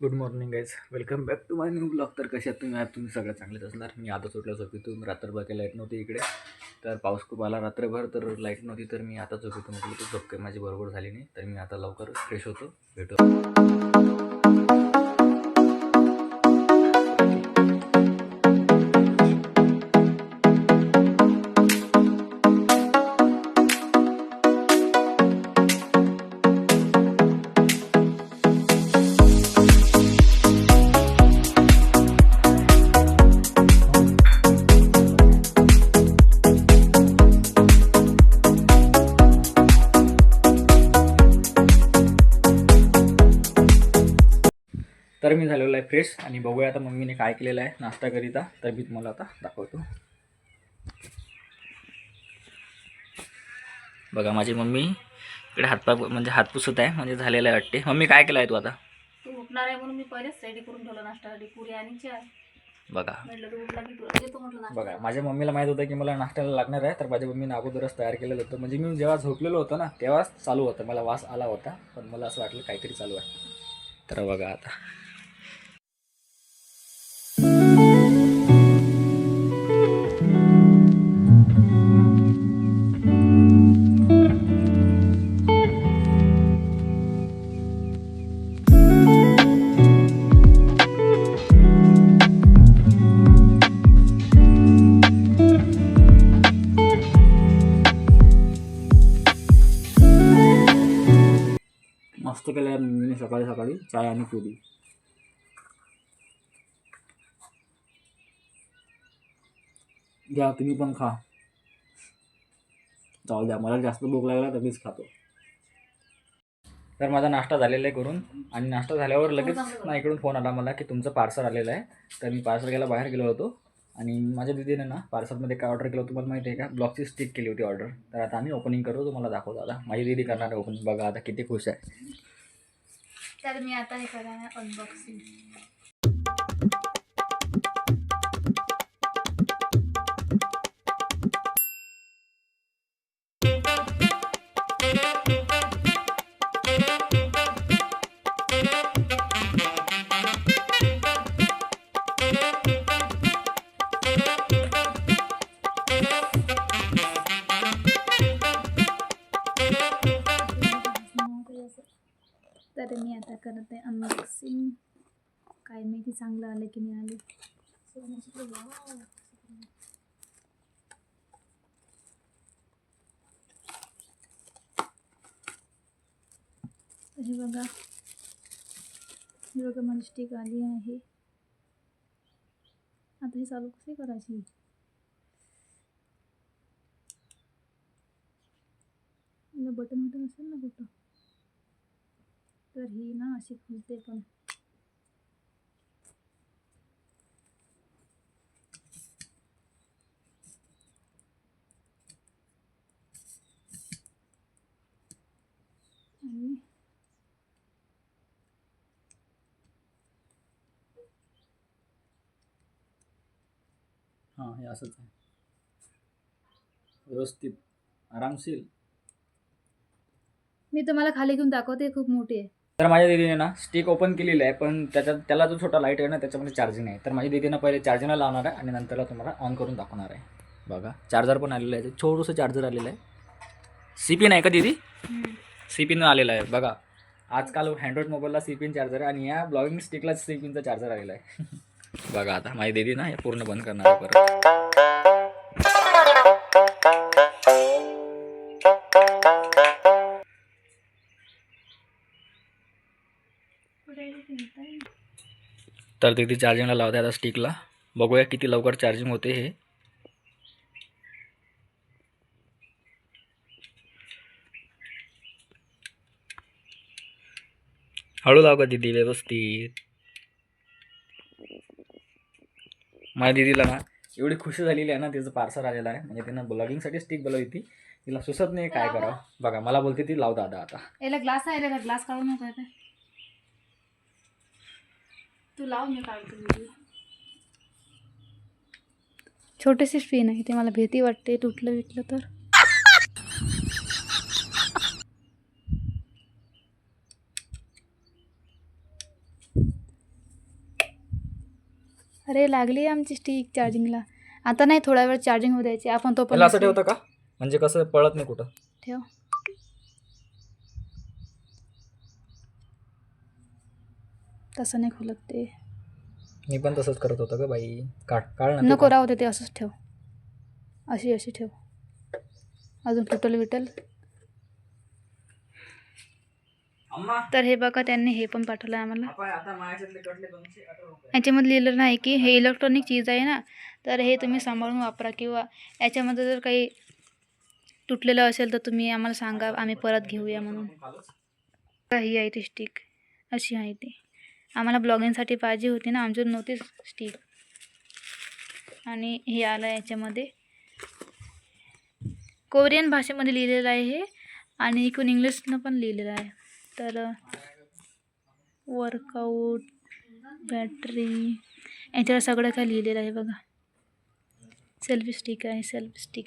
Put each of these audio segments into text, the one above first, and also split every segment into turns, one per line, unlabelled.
Good morning guys, welcome back to my new blog. तर कसे आहात तुम्ही? तुम्ही सगळं चांगलेच असणार. मी आता सुटलं झोपेतून. रात्रभर काही लाईट नव्हती इकडे, तर पाऊस खूप आला रात्रभर, तर लाईट नव्हती. तर मी आता झोपेतून उठलो. तर झोप काही माझी बरोबर झाली नाही, तर मी आता लवकर फ्रेश होतो. भेटू. तर मी झालेलो आहे फ्रेश आणि बघूया आता मम्मीने काय केलेलं आहे नाश्ता करिता. तर मी तुम्हाला आता दाखवतो. बघा, माझी मम्मी इकडे हातपाय म्हणजे हात पुसत आहे, म्हणजे झालेलं आहे वाटते. मम्मी काय केलं आहे तू आता?
तू उठणार आहे म्हणून मी पहिलेच रेडी करून ठेवलं नाश्त्यासाठी, पुरी आणि चहा.
बघा
म्हटलं तू उठला की तुला देतो म्हटलं नाश्ता.
बघा, माझ्या मम्मीला माहीत होतं की मला नाश्त्याला लागणार आहे, तर माझ्या मम्मीने अगोदरच तयार केलेलं होतं. म्हणजे मी जेव्हा झोपलेलो होतो ना, तेव्हाच चालू होतं. मला वास आला होता, पण मला असं वाटलं काहीतरी चालू आहे. तर बघा आता मस्त केलं आहे मम्मीने सकाळी सकाळी चाय आणि पुरी. घ्या, तुम्ही पण खा. जाऊ द्या, मला जास्त भूक लागला तर मीच खातो. तर माझा नाश्ता झालेला आहे करून, आणि नाश्ता झाल्यावर लगेच ना इकडून फोन आला मला की तुमचं पार्सल आलेलं आहे. तर मी पार्सल घ्यायला बाहेर गेलो होतो, आणि माझ्या दीदीने ना पार्सलमध्ये काय ऑर्डर केलं होतं तुम्हाला माहिती आहे का? ब्लॉकची स्टिक केली होती ऑर्डर. तर आता आम्ही ओपनिंग करू, तुम्हाला दाखवतो. आता माझी दीदी करणार आहे ओपनिंग. बघा आता किती खुश आहे.
तर मी आता हे करणार आहे अनबॉक्सिंग. तर मी आता करत आहे अनबॉक्सिंग. काय माहिती चांगलं आलं की नाही आले. हे बघा, माझी स्टिक आली आहे. आता हे चालू कसे करायची? बटन असेल ना कुठं, तर ही ना अशी खुलते पण. आणि
हां, हे असंच आहे, व्यवस्थित आरामशीर.
मी तुम्हाला खाली घेऊन दाखवते, खूप मोठी आहे.
तर माझ्या दीदीने ना स्टिक ओपन केलेली आहे, पण त्याला जो छोटा लाईट आहे ना त्याच्यामध्ये चार्जिंग आहे. तर माझी दीदीनं पहिले चार्जिंगला लावणार आहे आणि नंतरला तुम्हाला ऑन करून दाखवणार आहे. बघा, चार्जर पण आलेलं आहे, छोटंसं चार्जर आलेलं आहे. सी पिन आहे का दीदी? सी पिन आलेला आहे. बघा, आजकाल अँड्रॉइड मोबाईलला सी पिन चार्जर आहे, आणि या ब्लॉगिंग स्टिकला सी पिनचा चार्जर आलेला आहे. बघा आता माझी दीदी ना हे पूर्ण बंद करणार आहे परत. तर दीदी चार्जिंगला लावते आता स्टिकला. बघूया किती लवकर चार्जिंग होते हे. हळू लाव का दीदी, व्यवस्थित. माझ्या दीदीला ना एवढी खुशी झालेली आहे ना, तिचं पार्सल आलेलं आहे. म्हणजे तिनं ब्लॉगिंगसाठी स्टिक बोलवली होती, तिला सुचत नाही काय करावं. बघा, मला बोलते ती लाव दादा आता.
याला ग्लास आहे, याला ग्लास काढून नका येते. तू लाव, मी काढतो. छोटीशी स्क्रीन आहे, ते मला भीती वाटते तुटलं विटलं तर. अरे लागली आमची स्टिक चार्जिंगला. आता नाही, थोडा वेळ चार्जिंग होऊ द्यायची आपण. तो पण
त्याला असं ठेवतं का, म्हणजे कसं पळत नाही कुठं?
ठेव. तसं नाही खोलत ते.
मी पण तसंच करत होतो का बाई. काढ ना.
नको राहू दे, ते असंच ठेव. अशी ठेव. अजून तुटल विटल. तर हे बघा, त्यांनी हे पण पाठवलं आम्हाला. याच्यामध्ये लिहिलं नाही की हे इलेक्ट्रॉनिक चीज आहे ना, तर हे तुम्ही सांभाळून वापरा, किंवा याच्यामध्ये जर काही तुटलेलं असेल तर तुम्ही आम्हाला सांगा, आम्ही परत घेऊया म्हणून. ही आहे ती स्टिक, अशी आहे ती. आम्हाला ब्लॉगिंगसाठी पाहिजे होती ना, आमच्याकडे नव्हती स्टिक. आणि हे आलं याच्यामध्ये कोरियन भाषेमध्ये लिहिलेलं आहे हे, आणि इकडून इंग्लिशनं पण लिहिलेलं आहे. तर वर्कआउट, बॅटरी, याच्यावर सगळं काय लिहिलेलं आहे बघा. सेल्फी स्टिक आहे, सेल्फी स्टिक.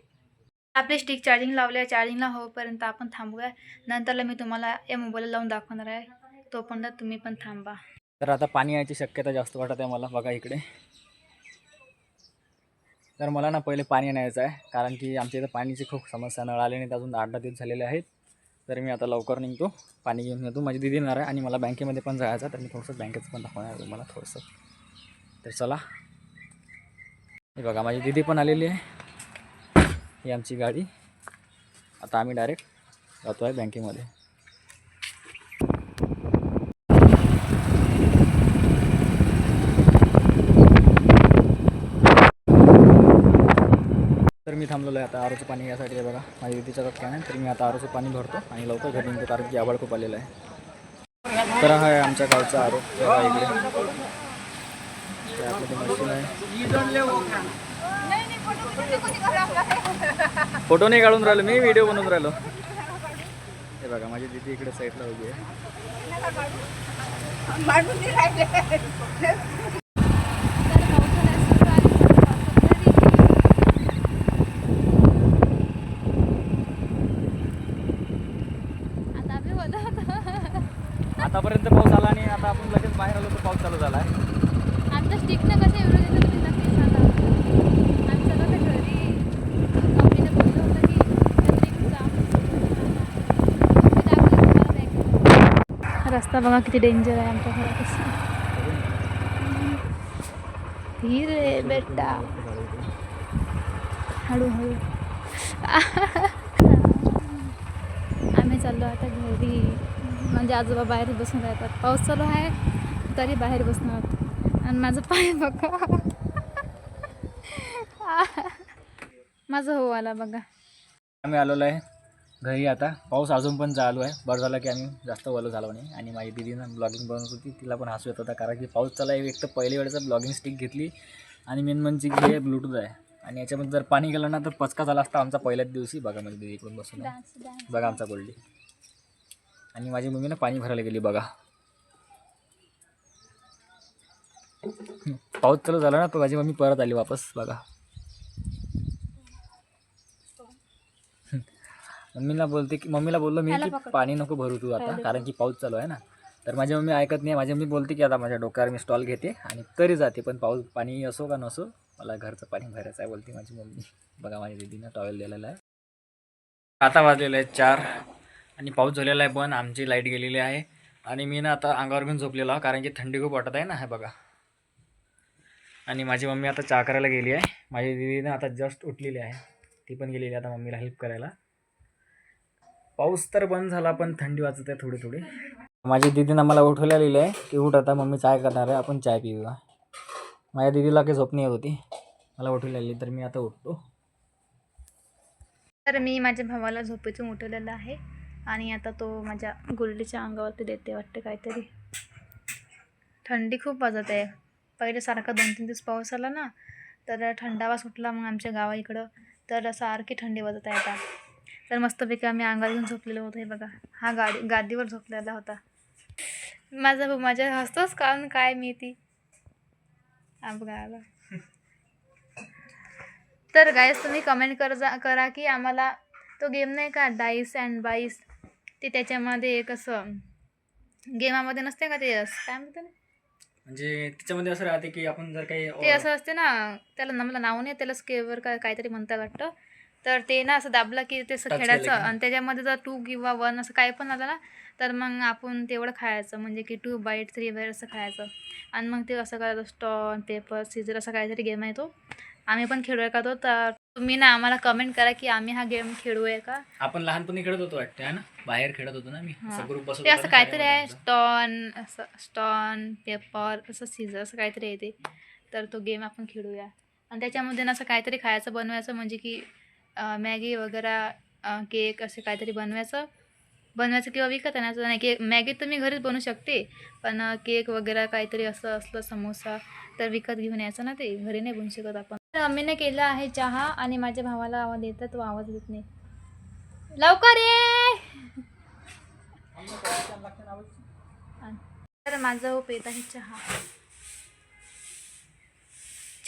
आपली स्टिक चार्जिंग लावली आहे. चार्जिंगला होईपर्यंत आपण थांबूया. नंतरला मी तुम्हाला या मोबाईलला लावून दाखवणार आहे, तोपर्यंत तुम्ही पण थांबा. तर आता पाणी यायची शक्यता जास्त वाटत आहे मला. बघा इकडे. तर मला ना पहिले पाणी आणायचं आहे, कारण की आमच्या इथं पाणीची खूप समस्या. नळ आले नाही अजून 8-10 दिवस झालेले आहेत. तर मी आता लवकर निघतो, पाणी घेऊन येतो. माझी दीदी येणार आहे आणि मला बँकेमध्ये पण जायचं, तर मी थोडंसं बँकेचं पण दाखवणार आहे मला थोडंसं. तर चला. हे बघा, माझी दीदी पण आलेली आहे. ही आमची गाडी. आता आम्ही डायरेक्ट जातो आहे बँकेमध्ये. तर मी थांबलेलो आहे आता आरोचं पाणी यासाठी आहे बघा. माझ्या दीदीचा कॅन आहे, तर मी आता आरोचं पाणी भरतो आणि लवकर घरी निघतो, कारण की आभाळ खूप आलेलं आहे. तर हा आहे आमच्या गावचा आरो. बघा इकडे आपलं मशीन आहे. फोटो नाही काढून राहिलो मी, व्हिडिओ बनवून राहिलो. हे बघा, माझी दीदी इकडे साईडला उभी आहे. आतापर्यंत पाऊस आला आणि आता आपण लगेच बाहेर आलो तर पाऊस चालू झाला आहे. आमच्या स्टिकनं कसं एवढं देतं तुम्ही नक्की सांगा. आम्ही चला तर घरी मम्मीने बोललं होतं की स्टिक जा. रस्ता बघा किती डेंजर आहे आमच्या घरापासून. धीरे बेटा, हळूहळू. आम्ही चाललो आता घरी. म्हणजे आजोबा बाहेर बसून राहतात. पाऊस चालू आहे तरी बाहेर बसून आहोत. आणि माझं पाय बघा. माझं हो आला बघा.
आम्ही आलेलो आहे घरी आता. पाऊस अजून पण चालू आहे. बरं झालं की आम्ही जास्त ओलं झालो नाही. आणि माझी दीदीनं ब्लॉगिंग बनवत होती, तिला पण हसू येत होता, कारण की पाऊस चालू आहे. एक तर पहिल्या वेळेचा ब्लॉगिंग स्टिक घेतली, आणि मेन म्हणजे की हे ब्लूटूथ आहे, आणि याच्यामध्ये जर पाणी गेलं ना तर पचका झाला असता आमचा पहिल्याच दिवशी. बघा माझी दीदी इकडून बसून बघा आमचा गोल्डी. आणि माझी मम्मी ना पाणी भरायला गेली बघा. पाऊस चालू झाला ना तर माझी मम्मी परत आली वापस बघा. मम्मीला बोललो मी की पाणी नको भरू तू आता, कारण की पाऊस चालू आहे ना. तर माझी मम्मी ऐकत नाही. माझी मम्मी बोलते की आता माझ्या डोक्यावर मी स्टॉल घेते आणि तरी जाते, पण पाणी असो का नसो मला घरचं पाणी भरायचं आहे बोलते माझी मम्मी. बघा माझ्या दीदीनं टॉवेल दिलेला आहे. आता वाजलेलं आहे 4 आणि पाऊस झालेला आहे, पण आमची लाईट गेलेली आहे. आणि मी ना आता अंगावर घेऊन झोपलेलो आहे, कारण की थंडी खूप वाटत आहे ना. हे बघा. आणि माझी मम्मी आता चहा करायला गेली आहे. माझी दीदीनं आता जस्ट उठलेली आहे, ती पण गेलेली आता मम्मीला हेल्प करायला. पाऊस तर बंद झाला, पण थंडी वाजत आहे थोडी थोडी. माझी दीदीनं मला उठवलेलं आहे की उठ आता, मम्मी चाय करणार आहे, आपण चाय पिऊया. माझ्या दीदीला काही झोप नाही येत होती, मला उठवलेली, तर मी आता उठतो. तर मी माझ्या भावाला झोपेतून उठवलेलं आहे, आणि आता तो माझ्या गोल्डीच्या अंगावरती देते वाटते काहीतरी. थंडी खूप वाजत आहे. पहिले सारखा 2-3 दिवस पाऊस आला ना, तर थंडावा सुटला मग आमच्या गावा इकडं, तर सारखी थंडी वाजत आहे आता. तर मस्तपैकी आम्ही अंगावर घेऊन झोपलेलो होतो. हे बघा, हा गादीवर झोपलेला होता माझा भाऊ. माझ्या हसतोच कारण काय मी ती बघा आला. तर गाईस, तुम्ही कमेंट करा की आम्हाला तो गेम नाही का, डाईस अँड बाईस, ते त्याच्यामध्ये एक असं गेमामध्ये नसते का ते, काय म्हणते ना, म्हणजे त्याच्यामध्ये असं राहते की आपण जर काही
ते असं असते ना, त्याला मला नाव नाही, त्याला स्केवर काहीतरी म्हणतात वाटतं. तर ते ना असं दाबलं की ते असं
Touch
खेळायचं
केलं की ना?
आणि त्याच्यामध्ये जर 2 किंवा 1 असं काही पण आलं ना, तर मग आपण तेवढं खायचं, म्हणजे की 2 बाईट 3 बाईट असं खायचं. आणि मग ते असं करायचं, स्टॉन पेपर सीजर असा काहीतरी गेम आहे तो. आम्ही पण खेळूया का तो? तर तुम्ही ना आम्हाला कमेंट करा की आम्ही हा गेम खेळूया का.
आपण लहानपणी खेळत होतो वाटतं आहे ना, बाहेर खेळत होतो ना मी,
हां.
असं ग्रुप बसत
ते
होता
असं
ना
काहीतरी
शाळेमध्ये
आहे,
आमचा.
स्टॉन पेपर असं सीझर असं काहीतरी आहे ते. तर तो गेम आपण खेळूया. आणि त्याच्यामध्ये ना असं काहीतरी खायचं बनवायचं, म्हणजे की मॅगी वगैरे, केक असे काहीतरी बनवायचं किंवा विकत आणायचं. नाही, केक मॅगी तर मी घरीच बनवू शकते, पण केक वगैरे काहीतरी असं असलं, समोसा, तर विकत घेऊन यायचं ना, ते घरी नाही बनवू शकत आपण. तर मम्मीने केला आहे चहा आणि माझ्या भावाला आवाज येतात, तो आवाज देत नाही. लवकर ये. तर माझा हो पेत आहे चहा.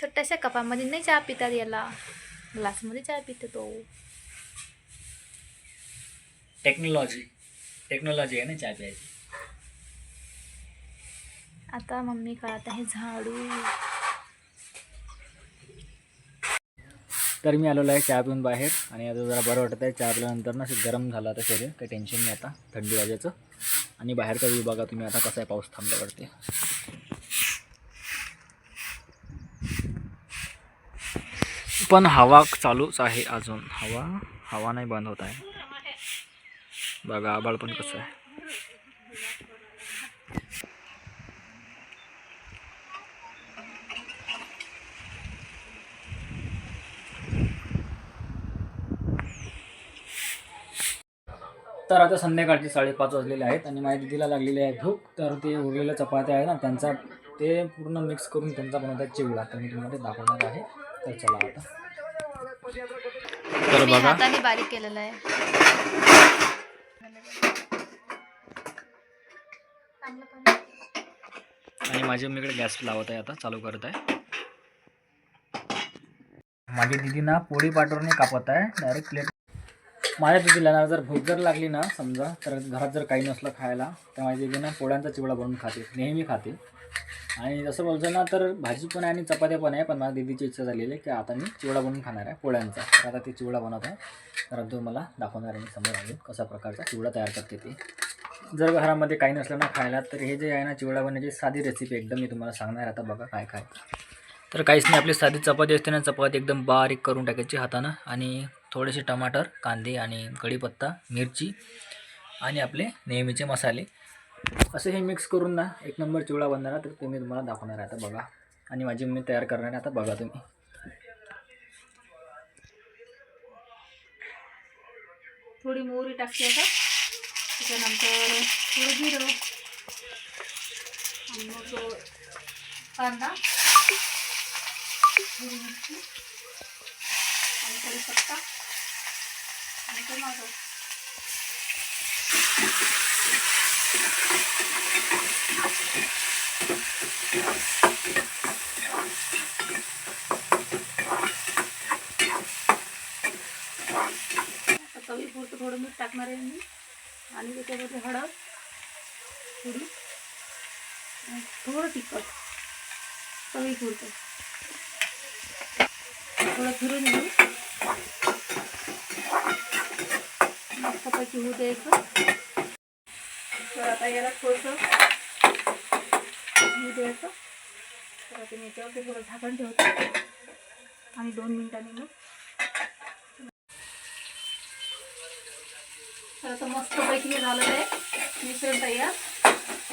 छोट्याशा कपामध्ये नाही चहा पितात, याला ग्लासमध्ये चहा पिते तो.
टेक्नॉलॉजी आहे ना चहा प्यायची.
आता मम्मी काढत आहे झाडू.
तर मी आलेलो आहे चहा पिऊन बाहेर आणि आता जरा बरं वाटत आहे. चहा पिल्यानंतर ना असं गरम झालं आता शरीर, काही टेन्शन नाही आता थंडी वाजायचं. आणि बाहेरचा व्ह्यू बघा तुम्ही आता कसा आहे पाऊस थांबल्यावरती. पण हवा चालूच आहे अजून, हवा नाही बंद होत आहे. बघा आबाळ पण कसं आहे. तर आता संध्याकाळचे 5:30 वाजलेले आहेत आणि माझ्या दिदीला लागलेली आहे भूक. तर ते उरलेल्या चपात्या आहे ना, त्यांचा ते पूर्ण मिक्स करून त्यांचा बनवतात चिवडा. तर मी तुम्हाला ते दाखवणार आहे. तर चला आता. तर
मी
बघा
हाताने बारीक केलेलं आहे.
आणि माझ्या मम्मीकडे गॅस लावत आहे, आता चालू करत आहे. माझी दिदी ना पोळी पाटोरने कापत आहे डायरेक्ट प्लेट. माझ्या दिदीला ना जर भूक जर लागली ना समजा, तर घरात जर काही नसलं खायला, तर माझी दिदी ना पोळ्यांचा चिवडा बनवून खाते, नेहमी खाते. आणि जसं बोलतो ना, तर भाजी पण आहे आणि चपात्या पण आहे. पण माझ्या दिदीची इच्छा झालेली आहे की आता मी चिवडा बनवून खाणार आहे पोळ्यांचा. तर आता ती चिवडा बनवत आहे. तर तो मला दाखवणार आहे मी समोर आलो कशा प्रकारचा चिवडा तयार करते ती. जर घरामध्ये काही नसलं ना खायला, तर हे जे आहे ना चिवडा बनवायची साधी रेसिपी एकदम मी तुम्हाला सांगणार. आता बघा काय काय. तर काहीच नाही, आपली साधी चपाती असते ना, चपाती एकदम बारीक करून टाकायची हातानं, आणि थोडेसे टमाटर, कांदे आणि कढीपत्ता, मिरची आणि आपले नेहमीचे मसाले असे हे मिक्स करून ना एक नंबर चिवडा बनणार. तर ते मी तुम्हाला दाखवणार आहे आता बघा. आणि माझी मम्मी तयार करणार आहे, आता बघा तुम्ही.
थोडी मोहरी टाकते आता, त्याच्यानंतर थोडं जिरं आणि मग कांदा, हिरवी मिरची आणि कढीपत्ता आणि टमाटर. चवीपुरतं थोडं मीठ टाकणार आहे मी, आणि त्याच्यामध्ये हळद थोडी, आणि थोडं तिखट चवीपुरतं. थोडं फिरून घेऊ, मस्तपैकी होऊ द्यायचं. तर आता याला थोडंसं होऊ द्यायचं. तर आता मी याच्यावरती थोडं झाकण ठेवतो आणि 2 मिनिटांनी मग. तर आता मस्तपैकी हे झालेलं आहे मिश्रण तयार.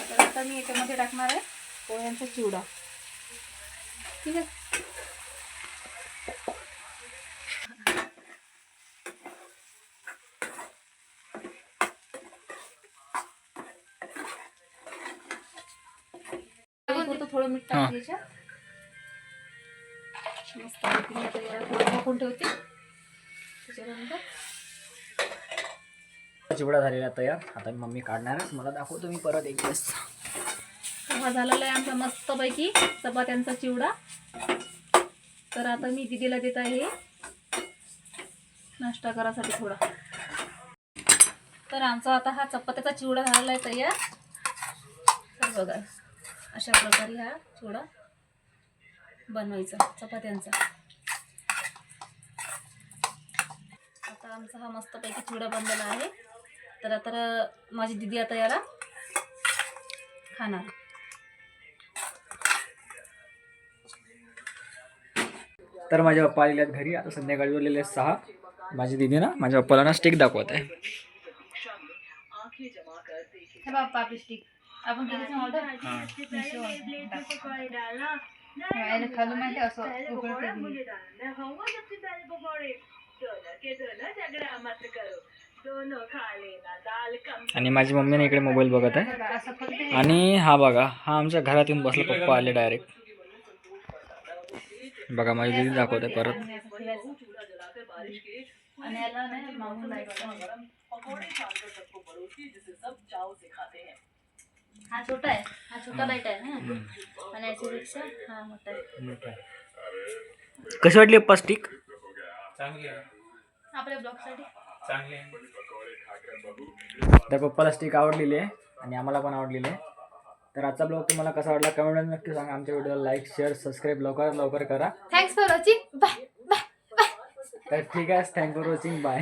तर आता मी याच्यामध्ये टाकणार आहे पोह्यांचा चिवडा. ठीक आहे. थोडं मीठ टाकते याच्यात. मस्तपैकी मी आता याला थोडं झाकून ठेवते. त्याच्यानंतर
चिवडा झालेला तयार. आता मी मम्मी काढणार आहे, मला दाखवतो मी परत एक वेळेस.
हा झालेला आहे आमचा मस्तपैकी चपात्यांचा चिवडा. तर आता मी दिदीला देत आहे नाश्ता करायसाठी थोडा. तर आमचा आता हा चपात्याचा चिवडा झालेला आहे तयार. तर बघा,
अशा प्रकारे हा चिवडा बनवायचा चपात्यांचा. आता आमचा हा मस्तपैकी चिवडा बनलेला आहे. तर आता माझी दीदी आता याला खाणार.
तर माझे पप्पा आलेले आहेत घरी. आता संध्याकाळी वाजलेले आहेत 6. माझी दीदी ना माझ्या पप्पाला ना स्टिक दाखवत आहे.
हे बाप्पा आपली स्टिक आपण कितीची ऑर्डर खालू माहिती असं उघडते.
आणि माझी मम्मीने इकडे मोबाईल बघत आहे.
असं फक्त
आणि हा बघा, हा आमच्या घरात येऊन बसला. पप्पा आले डायरेक्ट. बघा माझी दीदी दाखवते परत.
आणि याला नाही मागून लाईट. हा छोटा आहे, हा छोटा लाईट आहे ना. आणि याच्यापेक्षा हा मोठा आहे.
कशी वाटली पप्पा स्टिक?
आपल्या ब्लॉगसाठी
तर पप्पाला स्टिक आवडलेली आहे आणि आम्हाला पण आवडलेली आहे. तर आजचा ब्लॉग तुम्हाला कसा वाटला कमेंटमध्ये नक्की सांगा. आमच्या व्हिडिओला लाईक शेअर सबस्क्राईब लवकर करा.
Thanks for watching. Bye bye bye.
तर ठीक आहे, थँक्स फॉर वॉचिंग. बाय.